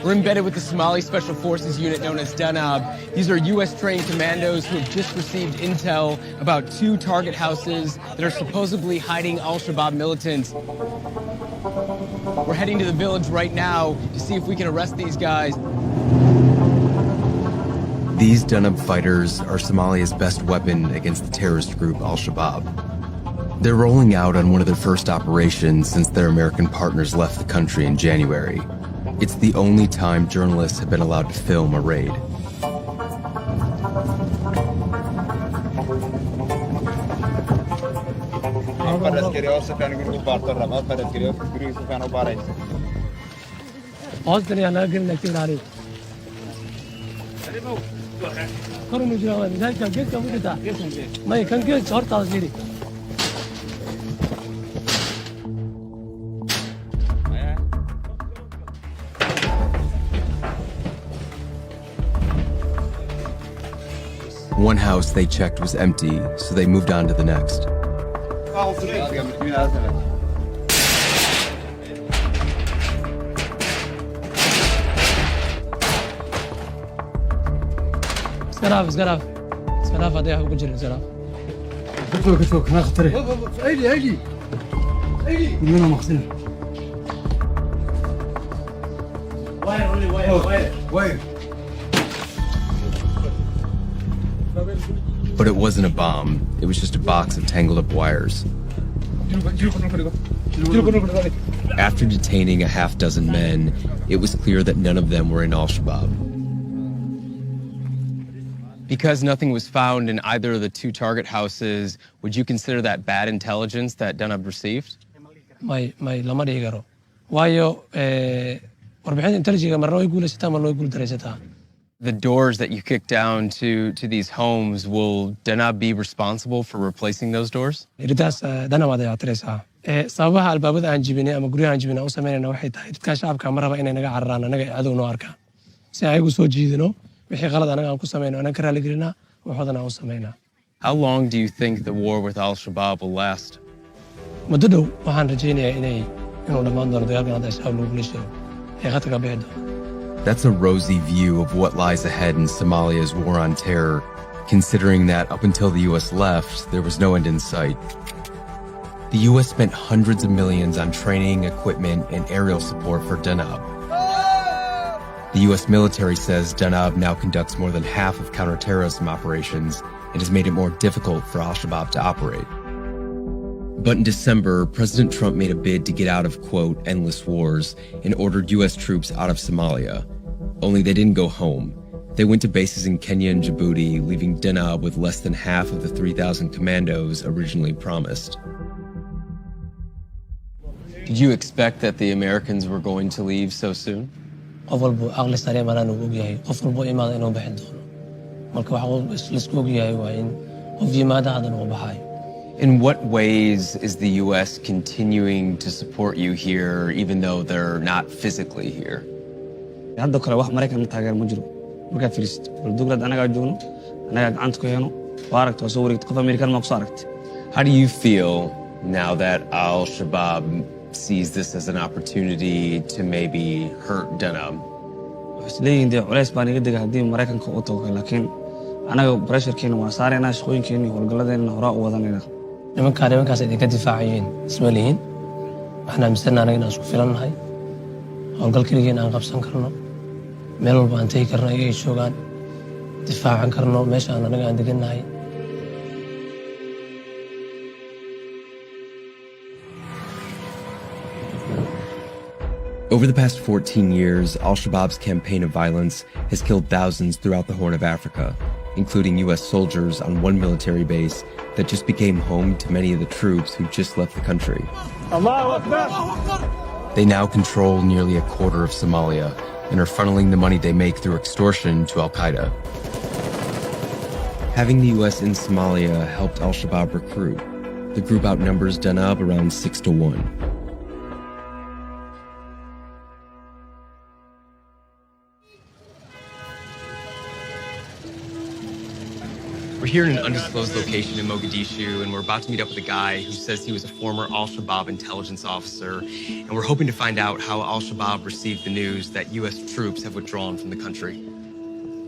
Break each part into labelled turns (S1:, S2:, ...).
S1: We're embedded with the Somali Special Forces unit known as Danab. These are U.S.-trained commandos who have just received intel about 2 target houses that are supposedly hiding al-Shabaab militants. We're heading to the village right now to see if we can arrest these guys.
S2: These Danab fighters are Somalia's best weapon against the terrorist group al-Shabaab. They're rolling out on one of their first operations since their American partners left the country in January. It's the only time journalists have been allowed to film a raid. One house they checked was empty, so they moved on to the next. But it wasn't a bomb, it was just a box of tangled up wires. After detaining a half-dozen men, it was clear that none of them were in al-Shabaab.
S1: Because nothing was found in either of the 2 target houses, would you consider that bad intelligence that Danab received?
S3: lama dhihi karo. Waayo warbixinta intelligence marna way guulaysataa marna way guuldaraysataa.
S1: The doors that you kick down to these homes, will Danab be responsible for replacing those doors?
S3: Iridaas Danab aad yaatiraysaa. Sababaha albaabada aan jibinay ama guryaha aan jibinay u sameynayna waxay tahay dadka shacabka ma raba inay naga cararaan anaga cadow noo arkaan. Si ayagu soo jiidino wixii qalad anaga aan ku sameyno anaga ka raali gelina waxoodan aan u sameynaa.
S1: How long do you think the war with al-Shabaab will last?
S3: Muddo dhow waxaan rajaynayaa inuu dhammaan doono dagaalkan hadda shabaab lagu guulaysto ee khadka ka bixi doona.
S2: That's a rosy view of what lies ahead in Somalia's war on terror, considering that up until the U.S. left, there was no end in sight. The U.S. spent hundreds of millions on training, equipment, and aerial support for Danab. The U.S. military says Danab now conducts more than half of counterterrorism operations and has made it more difficult for al-Shabaab to operate. But in December, President Trump made a bid to get out of, quote, endless wars and ordered U.S. troops out of Somalia. Only they didn't go home. They went to bases in Kenya and Djibouti, leaving Danab with less than half of the 3,000 commandos originally promised.
S1: Did you expect that the Americans were going to leave so soon?
S3: qof walba aqli sare maraan uu og yahay qof walba imaada inuu bixin doono marka waxa la isku og yahay waa in qof yimaada hadan uu baxay.
S1: In what ways is the U.S. continuing to support you here, even though they're not physically here?
S4: hadda kale wax Mareykan taageer ma jiro marka fiirst dawlad anaga joogno anaga gacanta ku heeno waa aragto soo wareegto qof American ma ku soo aragtay.
S1: How do you feel now that al-Shabaab sees this as an opportunity to maybe hurt Danab?
S4: isleeyin de culays baan iga diga hadii Mareykanka uu tago laakiin anaga pressure-keena waa saarayna shaqooyinkeena howlgaladeena hore u wadanayna.
S3: nimankaas ay ka difaacayeen Soomaaliyiin waxaan aaminsanaa anaga inaan isku filannahay howlgal kaligeena aan qabsan karno meel walba aan tagi karno ay joogaan difaacan karno meesha aan anaga aan degannahay.
S2: Over the past 14 years, al-Shabaab's campaign of violence has killed thousands throughout the Horn of Africa, including U.S. soldiers on one military base that just became home to many of the troops who just left the country. They now control nearly a quarter of Somalia and are funneling the money they make through extortion to al-Qaeda. Having the U.S. in Somalia helped al-Shabaab recruit. The group outnumbers Danab around 6-1. We're here in an undisclosed location in Mogadishu, and we're about to meet up with a guy who says he was a former Al-Shabaab intelligence officer, and we're hoping to find out how Al-Shabaab received the news that U.S. troops have withdrawn from the country.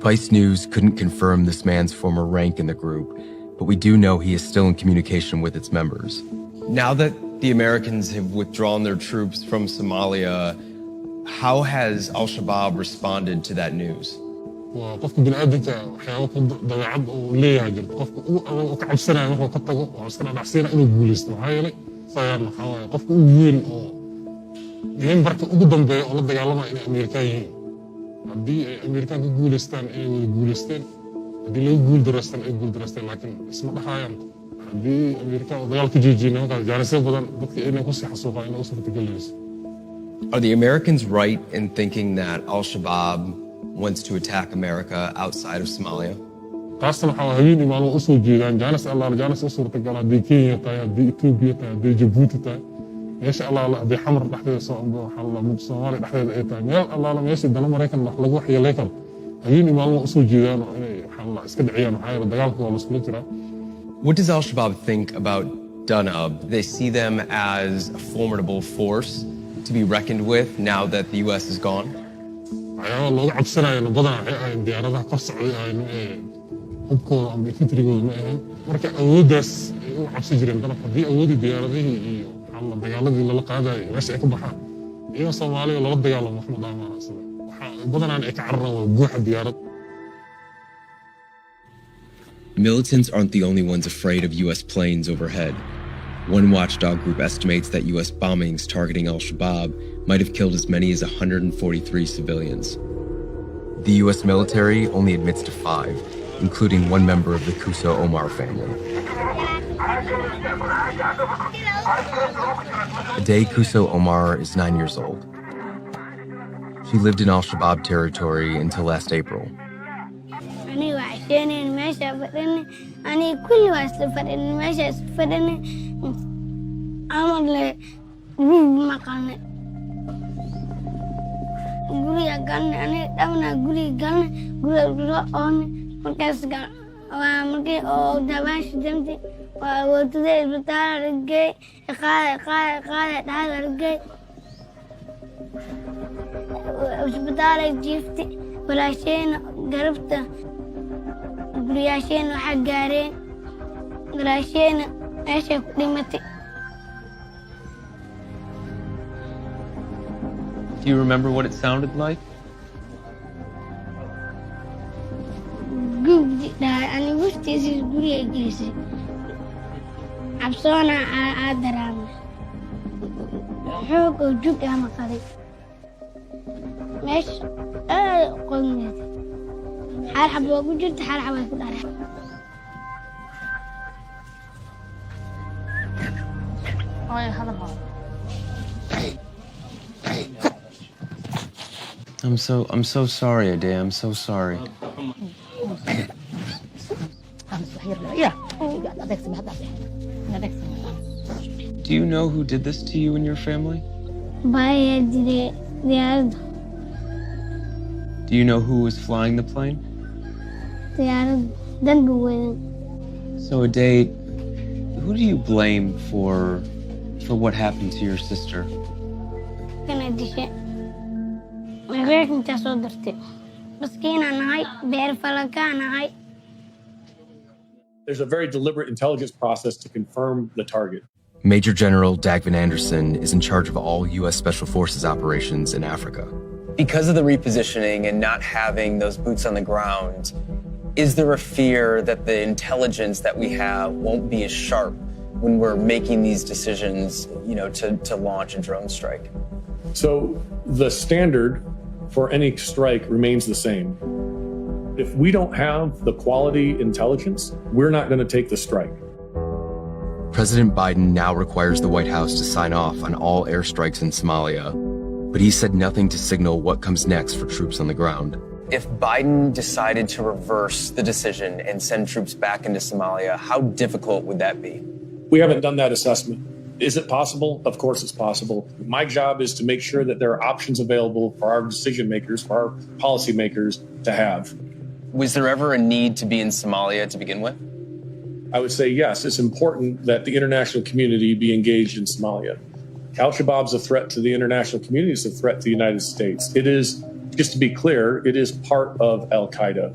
S2: Vice News couldn't confirm this man's former rank in the group, but we do know he is still in communication with its members. Now that the Americans have withdrawn their troops from Somalia, how has Al-Shabaab responded to that news?
S5: وقفك بالعادة حياة ضيعت وليه هاجر قفك وكعب سنة وهو كتجو وسنة بعسير إنه بوليس هاي صار حوالي قفك وين من برك قدام بيه ولا دجالة ما إن أمريكايين هدي أمريكا بوليستان بوليستان هدي لو بول درستان بول درستان لكن اسمه حياة هدي أمريكا دجالة تجيجين وكذا جالسين بدن بدك إنه كوسي حسوقا إنه أصلا تجلس.
S2: Are the Americans right in thinking that Al-Shabaab wants to attack America outside of Somalia?
S5: taasna waxaa habeenii maalmo u soo jeedaan jaanis allaala jaanis u suurtagal haddii Kenya tahay haddii Ethiopia tahay haddii Djibouti tahay meesha allaala haddii xamar dhexdeeda soo ambo waxaa la mid Soomaaliya dhexdeeda ay tahay meel allaala meesha dana Mareykan wax lagu waxyeelay karo habeenii maalmo u soo jeedaan inay waxaa la iska dhiciyaan waxaa yeelay dagaalka waa la isku jiraa.
S2: What does Al-Shabaab think about Danab? They see them as a formidable force to be reckoned with now that the U.S. is gone?
S5: waxyaaba looga cabsanayana badanaa waxay ahayn diyaaradaha kor socday ahayn hubkooda ama infentrigooda ma ahayn marka awooddaas ay u cabsi jireen danab haddii awoodii diyaaradihii iyo maxaa dagaaladii lala qaadayo meesha ay ka baxaan iyo Soomaaliya lala dagaalamo wax ma dhaamaan sida waxaa badanaa ay ka cararaan waa guuxa diyaarad.
S2: Militants aren't the only ones afraid of U.S. planes overhead. One watchdog group estimates that U.S. bombings targeting Al-Shabaab might have killed as many as 143 civilians. The U.S. military only admits to 5, including one member of the Kuso Omar family. Today, Kuso Omar is 9 years old. She lived in Al-Shabaab territory until last April.
S6: أنا كل واحد ماشي استفدني عمل مكان قولي قالني أنا دامنا قولي أون مركز قال ومركز أو دواش دمتي وتدي بتاع رجع قال هذا رجع وش بتاع جيفتي ولا شيء قربته guryaasheen waxa gaareen garaasheen meesha ku dhimatay.
S2: Do you remember what it sounded like?
S6: Gubdi ani wuftiisi guriga geesay absoona aadaraama xoog oo jug ama qalay meesha qoyneed حال حبوا وجدت حال حبوا يكون عليه.
S2: I'm so sorry, Ade. I'm so sorry. Do you know who did this to you and your family? Do you know who was flying the plane? So, Ade, who do you blame for what happened to your sister?
S7: There's a very deliberate intelligence process to confirm the target.
S2: Major General Dagvin Anderson is in charge of all U.S. Special Forces operations in Africa.
S8: Because of the repositioning and not having those boots on the ground, is there a fear that the intelligence that we have won't be as sharp when we're making these decisions, to launch a drone strike?
S7: So the standard for any strike remains the same. If we don't have the quality intelligence, we're not going to take the strike.
S2: President Biden now requires the White House to sign off on all airstrikes in Somalia, but he said nothing to signal what comes next for troops on the ground.
S8: If Biden decided to reverse the decision and send troops back into Somalia, how difficult would that be?
S7: We haven't done that assessment. Is it possible? Of course it's possible. My job is to make sure that there are options available for our decision makers, for our policy makers to have.
S8: Was there ever a need to be in Somalia to begin with?
S7: I would say yes, it's important that the international community be engaged in Somalia. Al-Shabaab's a threat to the international community, it's a threat to the United States. It is, just to be clear, it is part of Al-Qaeda.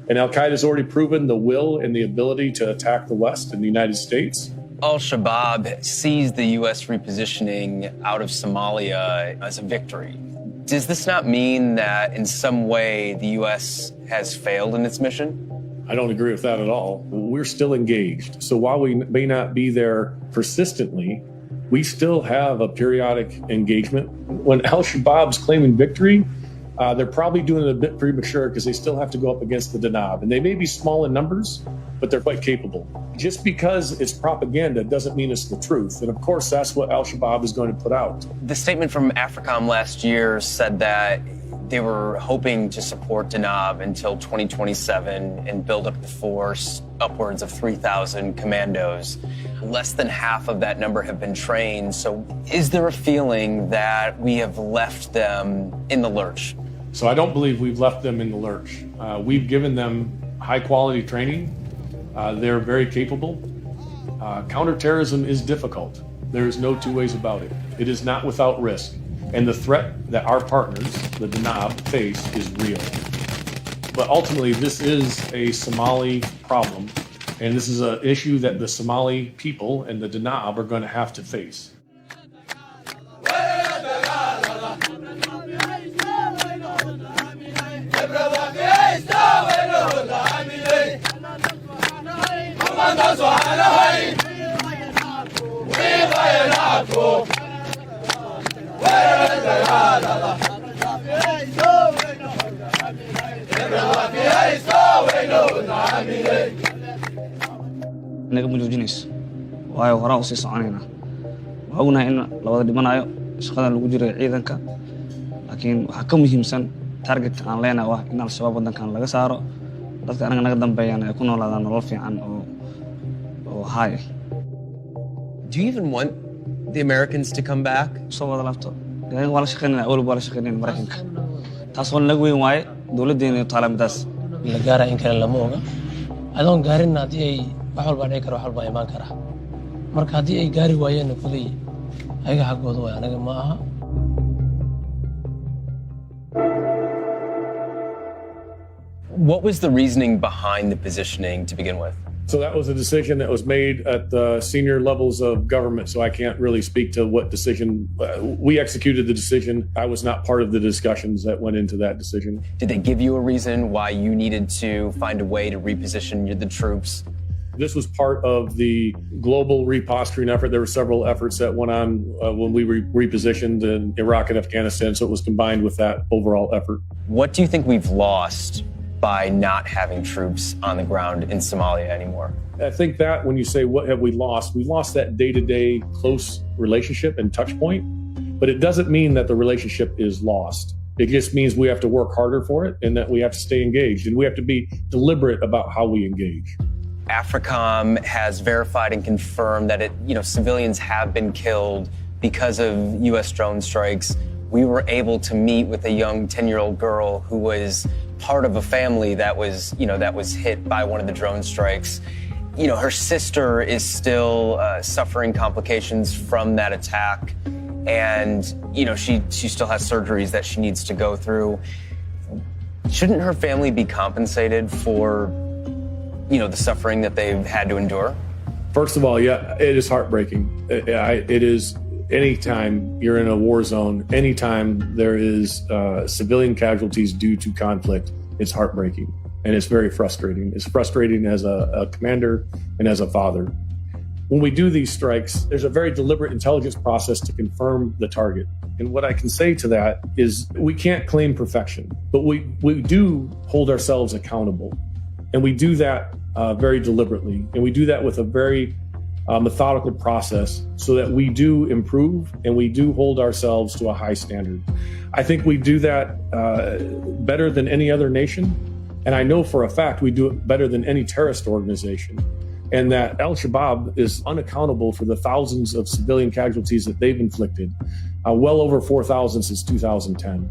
S7: And Al-Qaeda has already proven the will and the ability to attack the West and the United States.
S8: Al-Shabaab sees the U.S. repositioning out of Somalia as a victory. Does this not mean that in some way the U.S. has failed in its mission?
S7: I don't agree with that at all. We're still engaged. So while we may not be there persistently, we still have a periodic engagement. When Al-Shabaab's claiming victory, they're probably doing it a bit premature because they still have to go up against the Danab. And they may be small in numbers, but they're quite capable. Just because it's propaganda doesn't mean it's the truth. And of course, that's what Al-Shabaab is going to put out.
S8: The statement from AFRICOM last year said that they were hoping to support Danab until 2027 and build up the force upwards of 3,000 commandos. Less than half of that number have been trained. So is there a feeling that we have left them in the lurch?
S7: So I don't believe we've left them in the lurch. We've given them high quality training. They're very capable. Counterterrorism is difficult. There's no two ways about it. It is not without risk. And the threat that our partners, the Danab, face is real. But ultimately, this is a Somali problem. And this is an issue that the Somali people and the Danab are going to have to face.
S4: naga ma joojinayso waayo horaan usii soconayna waxaa ognahay in la wada dhimanayo shaqadan lagu jiray ciidanka laakiin waxaa ka muhiimsan targetka aan leenahay waa in al-shabaab waddankan laga saaro dadka anaga naga dambeeyaan ay ku noolaadaan nolol fiican oo high.
S2: Do you even want the Americans to come back?
S4: soo wada laabto waa la shaqaynayna awalba waa la shaqaynayna marekanka taas oo naga weyn waaye dowladdeena iyo taalamidaas
S3: la gaara in kale lama oga adoon gaarin haddii ay wax walba dhici karo wax walba imaan kara marka haddii ay gaari waayeen kulay ayaga xaggooda way anaga ma aha.
S8: What was the reasoning behind the positioning to begin with?
S7: So that was a decision that was made at the senior levels of government. So I can't really speak to what decision. We executed the decision. I was not part of the discussions that went into that decision.
S8: Did they give you a reason why you needed to find a way to reposition the troops?
S7: This was part of the global reposturing effort. There were several efforts that went on when we repositioned in Iraq and Afghanistan. So it was combined with that overall effort.
S8: What do you think we've lost by not having troops on the ground in Somalia anymore?
S7: I think that when you say what have we lost that day-to-day close relationship and touch point, but it doesn't mean that the relationship is lost. It just means we have to work harder for it and that we have to stay engaged and we have to be deliberate about how we engage.
S8: AFRICOM has verified and confirmed that civilians have been killed because of U.S. drone strikes. We were able to meet with a young 10-year-old girl who was part of a family that was hit by one of the drone strikes. Her sister is still suffering complications from that attack, and she still has surgeries that she needs to go through. Shouldn't her family be compensated for the suffering that they've had to endure?
S7: First of all, yeah, it is heartbreaking. It is. Anytime you're in a war zone, anytime there is civilian casualties due to conflict, it's heartbreaking and it's very frustrating. It's frustrating as a commander and as a father. When we do these strikes, there's a very deliberate intelligence process to confirm the target. And what I can say to that is we can't claim perfection, but we do hold ourselves accountable. And we do that very deliberately. And we do that with a very methodical process so that we do improve and we do hold ourselves to a high standard. I think we do that better than any other nation. And I know for a fact we do it better than any terrorist organization. And that Al-Shabaab is unaccountable for the thousands of civilian casualties that they've inflicted, well over 4,000 since 2010.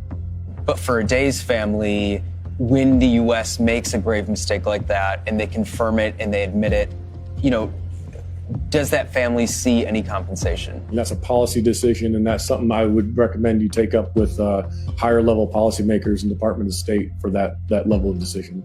S8: But for Day's family, when the U.S. makes a grave mistake like that and they confirm it and they admit it, you know, does that family see any compensation?
S7: And that's a policy decision, and that's something I would recommend you take up with higher level policymakers and Department of State for that level of decision.